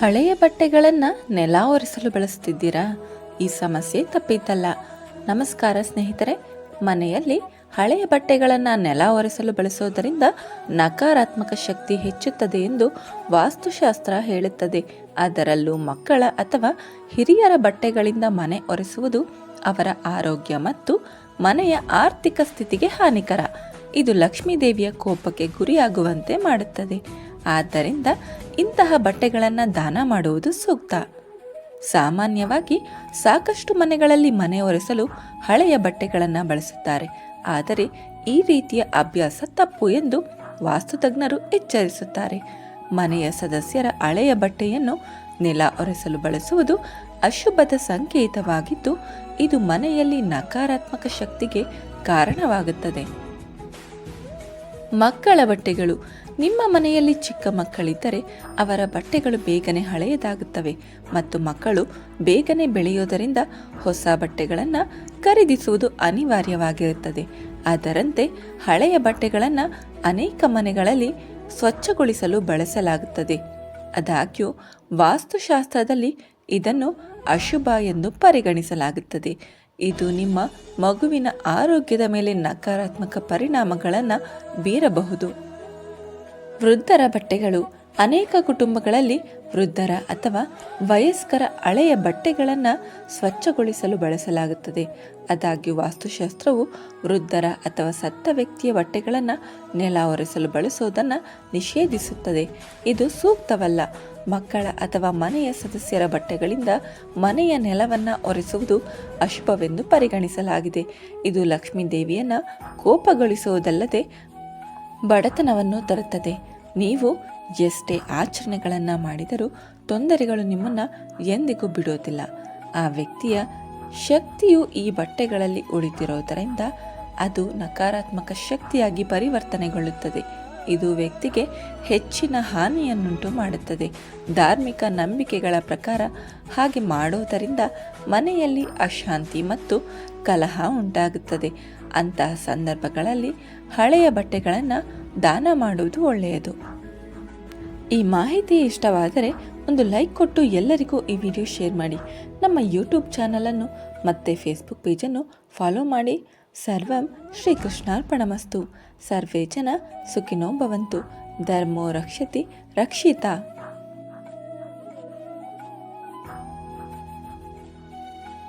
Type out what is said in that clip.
ಹಳೆಯ ಬಟ್ಟೆಗಳನ್ನು ನೆಲ ಒರೆಸಲು ಬಳಸುತ್ತಿದ್ದೀರಾ? ಈ ಸಮಸ್ಯೆ ತಪ್ಪಿತಲ್ಲ. ನಮಸ್ಕಾರ ಸ್ನೇಹಿತರೆ. ಮನೆಯಲ್ಲಿ ಹಳೆಯ ಬಟ್ಟೆಗಳನ್ನು ನೆಲ ಒರೆಸಲು ಬಳಸೋದರಿಂದ ನಕಾರಾತ್ಮಕ ಶಕ್ತಿ ಹೆಚ್ಚುತ್ತದೆ ಎಂದು ವಾಸ್ತುಶಾಸ್ತ್ರ ಹೇಳುತ್ತದೆ. ಅದರಲ್ಲೂ ಮಕ್ಕಳ ಅಥವಾ ಹಿರಿಯರ ಬಟ್ಟೆಗಳಿಂದ ಮನೆ ಒರೆಸುವುದು ಅವರ ಆರೋಗ್ಯ ಮತ್ತು ಮನೆಯ ಆರ್ಥಿಕ ಸ್ಥಿತಿಗೆ ಹಾನಿಕರ. ಇದು ಲಕ್ಷ್ಮೀ ದೇವಿಯ ಕೋಪಕ್ಕೆ ಗುರಿಯಾಗುವಂತೆ ಮಾಡುತ್ತದೆ. ಆದ್ದರಿಂದ ಇಂತಹ ಬಟ್ಟೆಗಳನ್ನು ದಾನ ಮಾಡುವುದು ಸೂಕ್ತ. ಸಾಮಾನ್ಯವಾಗಿ ಸಾಕಷ್ಟು ಮನೆಗಳಲ್ಲಿ ಮನೆ ಒರೆಸಲು ಹಳೆಯ ಬಟ್ಟೆಗಳನ್ನು ಬಳಸುತ್ತಾರೆ. ಆದರೆ ಈ ರೀತಿಯ ಅಭ್ಯಾಸ ತಪ್ಪು ಎಂದು ವಾಸ್ತುತಜ್ಞರು ಎಚ್ಚರಿಸುತ್ತಾರೆ. ಮನೆಯ ಸದಸ್ಯರ ಹಳೆಯ ಬಟ್ಟೆಯನ್ನು ನೆಲ ಒರೆಸಲು ಬಳಸುವುದು ಅಶುಭದ ಸಂಕೇತವಾಗಿದ್ದು, ಇದು ಮನೆಯಲ್ಲಿ ನಕಾರಾತ್ಮಕ ಶಕ್ತಿಗೆ ಕಾರಣವಾಗುತ್ತದೆ. ಮಕ್ಕಳ ಬಟ್ಟೆಗಳು. ನಿಮ್ಮ ಮನೆಯಲ್ಲಿ ಚಿಕ್ಕ ಮಕ್ಕಳಿದ್ದರೆ ಅವರ ಬಟ್ಟೆಗಳು ಬೇಗನೆ ಹಳೆಯದಾಗುತ್ತವೆ ಮತ್ತು ಮಕ್ಕಳು ಬೇಗನೆ ಬೆಳೆಯೋದರಿಂದ ಹೊಸ ಬಟ್ಟೆಗಳನ್ನು ಖರೀದಿಸುವುದು ಅನಿವಾರ್ಯವಾಗಿರುತ್ತದೆ. ಅದರಂತೆ ಹಳೆಯ ಬಟ್ಟೆಗಳನ್ನು ಅನೇಕ ಮನೆಗಳಲ್ಲಿ ಸ್ವಚ್ಛಗೊಳಿಸಲು ಬಳಸಲಾಗುತ್ತದೆ. ಆದಾಗ್ಯೂ ವಾಸ್ತುಶಾಸ್ತ್ರದಲ್ಲಿ ಇದನ್ನು ಅಶುಭ ಎಂದು ಪರಿಗಣಿಸಲಾಗುತ್ತದೆ. ಇದು ನಿಮ್ಮ ಮಗುವಿನ ಆರೋಗ್ಯದ ಮೇಲೆ ನಕಾರಾತ್ಮಕ ಪರಿಣಾಮಗಳನ್ನು ಬೀರಬಹುದು. ವೃದ್ಧರ ಬಟ್ಟೆಗಳು. ಅನೇಕ ಕುಟುಂಬಗಳಲ್ಲಿ ವೃದ್ಧರ ಅಥವಾ ವಯಸ್ಕರ ಹಳೆಯ ಬಟ್ಟೆಗಳನ್ನು ಸ್ವಚ್ಛಗೊಳಿಸಲು ಬಳಸಲಾಗುತ್ತದೆ. ಆದಾಗ್ಯೂ ವಾಸ್ತುಶಾಸ್ತ್ರವು ವೃದ್ಧರ ಅಥವಾ ಸತ್ತ ವ್ಯಕ್ತಿಯ ಬಟ್ಟೆಗಳನ್ನು ನೆಲ ಒರೆಸಲು ಬಳಸುವುದನ್ನು ನಿಷೇಧಿಸುತ್ತದೆ. ಇದು ಸೂಕ್ತವಲ್ಲ. ಮಕ್ಕಳ ಅಥವಾ ಮನೆಯ ಸದಸ್ಯರ ಬಟ್ಟೆಗಳಿಂದ ಮನೆಯ ನೆಲವನ್ನು ಒರೆಸುವುದು ಅಶುಭವೆಂದು ಪರಿಗಣಿಸಲಾಗಿದೆ. ಇದು ಲಕ್ಷ್ಮೀ ದೇವಿಯನ್ನು ಕೋಪಗೊಳಿಸುವುದಲ್ಲದೆ ಬಡತನವನ್ನು ತರುತ್ತದೆ. ನೀವು ಎಷ್ಟೇ ಆಚರಣೆಗಳನ್ನು ಮಾಡಿದರೂ ತೊಂದರೆಗಳು ನಿಮ್ಮನ್ನು ಎಂದಿಗೂ ಬಿಡೋದಿಲ್ಲ. ಆ ವ್ಯಕ್ತಿಯ ಶಕ್ತಿಯು ಈ ಬಟ್ಟೆಗಳಲ್ಲಿ ಉಳಿದಿರೋದರಿಂದ ಅದು ನಕಾರಾತ್ಮಕ ಶಕ್ತಿಯಾಗಿ ಪರಿವರ್ತನೆಗೊಳ್ಳುತ್ತದೆ. ಇದು ವ್ಯಕ್ತಿಗೆ ಹೆಚ್ಚಿನ ಹಾನಿಯನ್ನುಂಟು ಮಾಡುತ್ತದೆ. ಧಾರ್ಮಿಕ ನಂಬಿಕೆಗಳ ಪ್ರಕಾರ ಹಾಗೆ ಮಾಡೋದರಿಂದ ಮನೆಯಲ್ಲಿ ಅಶಾಂತಿ ಮತ್ತು ಕಲಹ ಉಂಟಾಗುತ್ತದೆ. ಅಂತಹ ಸಂದರ್ಭಗಳಲ್ಲಿ ಹಳೆಯ ಬಟ್ಟೆಗಳನ್ನು ದಾನ ಮಾಡುವುದು ಒಳ್ಳೆಯದು. ಈ ಮಾಹಿತಿ ಇಷ್ಟವಾದರೆ ಒಂದು ಲೈಕ್ ಕೊಟ್ಟು ಎಲ್ಲರಿಗೂ ಈ ವಿಡಿಯೋ ಶೇರ್ ಮಾಡಿ. ನಮ್ಮ ಯೂಟ್ಯೂಬ್ ಚಾನಲನ್ನು ಮತ್ತು ಫೇಸ್ಬುಕ್ ಪೇಜನ್ನು ಫಾಲೋ ಮಾಡಿ. ಸರ್ವಂ ಶ್ರೀಕೃಷ್ಣಾರ್ಪಣಮಸ್ತು. ಸರ್ವೇ ಜನ ಸುಖಿನೋ ಭವಂತು. ಧರ್ಮೋ ರಕ್ಷತಿ ರಕ್ಷಿತಾ.